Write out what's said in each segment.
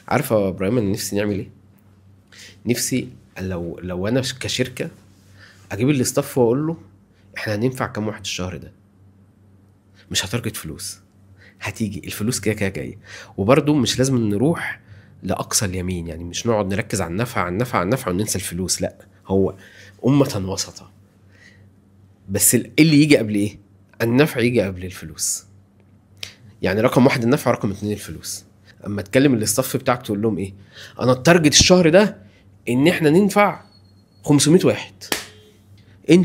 عارفه يا ابراهيم انا نفسي نعمل ايه؟ نفسي لو انا كشركه اجيب الاستاف واقول له احنا هننفع كام واحد الشهر ده، مش هتارجت فلوس، هتيجي الفلوس كده كده جايه. وبرده مش لازم نروح لاقصى اليمين، يعني مش نقعد نركز على النفع على النفع على النفع وننسى الفلوس، لا، هو امه وسطه. بس اللي يجي قبل ايه؟ النفع يجي قبل الفلوس. يعني رقم واحد النفع، رقم اتنين الفلوس. اما تكلم الاستاف بتاعك تقول لهم ايه؟ انا التارجت الشهر ده ان احنا ننفع 500 واحد.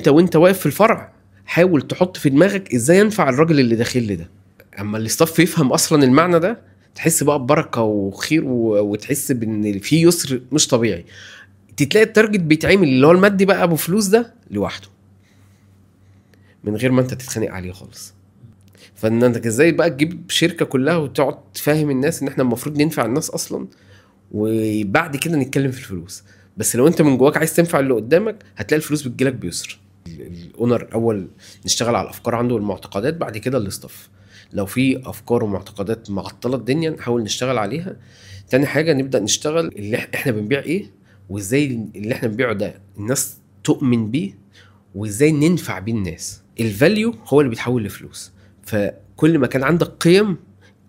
وانت واقف في الفرع حاول تحط في دماغك ازاي ينفع الراجل اللي داخل لي ده. اما الاستاف يفهم اصلا المعنى ده تحس بقى ببركه وخير وتحس بان في يسر مش طبيعي. تلاقي التارجت بيتعمل اللي هو المادي بقى ابو فلوس ده لوحده من غير ما انت تتخانق عليه خالص. فان انت ازاي بقى تجيب شركه كلها وتقعد تفهم الناس ان احنا المفروض ننفع الناس اصلا، وبعد كده نتكلم في الفلوس. بس لو انت من جواك عايز تنفع اللي قدامك هتلاقي الفلوس بتجيلك بيسر. الاونر اول نشتغل على الافكار عنده والمعتقدات، بعد كده الاستاف لو في افكار ومعتقدات معطله الدنيا نحاول نشتغل عليها. تاني حاجه نبدا نشتغل اللي احنا بنبيع ايه، وازاي اللي احنا بنبيعه ده الناس تؤمن بيه، وازاي ننفع بيه الناس. الفاليو هو اللي بيتحول لفلوس. فكل ما كان عندك قيم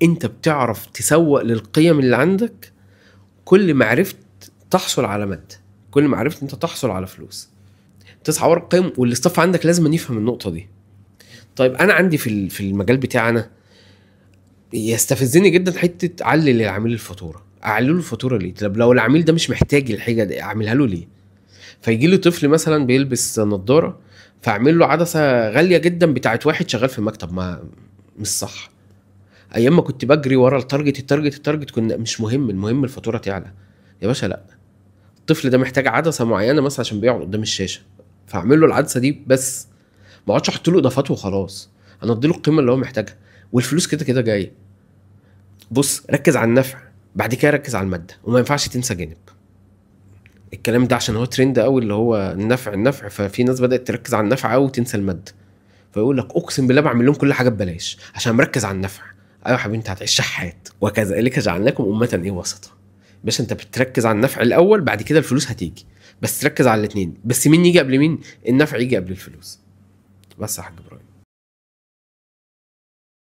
انت بتعرف تسوق للقيم اللي عندك، كل ما عرفت تحصل على مادة، كل ما عرفت انت تحصل على فلوس. تصحى ورا القيم، والاستاف عندك لازم يفهم النقطة دي. طيب انا عندي في المجال بتاعنا يستفزني جدا حتة علل للعميل الفاتورة. اعلله الفاتورة ليه؟ طب لو العميل ده مش محتاج الحاجة دي اعملها له ليه؟ فيجي لي طفل مثلا بيلبس نظارة فاعمل له عدسة غالية جدا بتاعت واحد شغال في مكتب، ما مش صح. ايام ما كنت بجري ورا التارجت كنا مش مهم، المهم الفاتورة تعلى. يا باشا لا، الطفل ده محتاج عدسه معينه مثلا عشان بيقعد قدام الشاشه، فاعمل له العدسه دي بس، ما اقعدش احط له اضافات وخلاص. انا ادي له القيمه اللي هو محتاجها، والفلوس كده كده جايه. بص ركز على النفع، بعد كده ركز على الماده، وما ينفعش تنسى جانب. الكلام ده عشان هو ترند قوي اللي هو النفع، ففي ناس بدات تركز على النفع قوي وتنسى الماده. فيقول لك اقسم بالله بعمل لهم كل حاجه ببلاش عشان مركز على النفع. ايوه يا حبيبي انت هتعيش شحات، وكذلك جعلناكم امه ايه وسطا. بس انت بتركز على النفع الاول، بعد كده الفلوس هتيجي، بس تركز على الاثنين. بس مين يجي قبل مين؟ النفع يجي قبل الفلوس. بس يا حاج ابراهيم.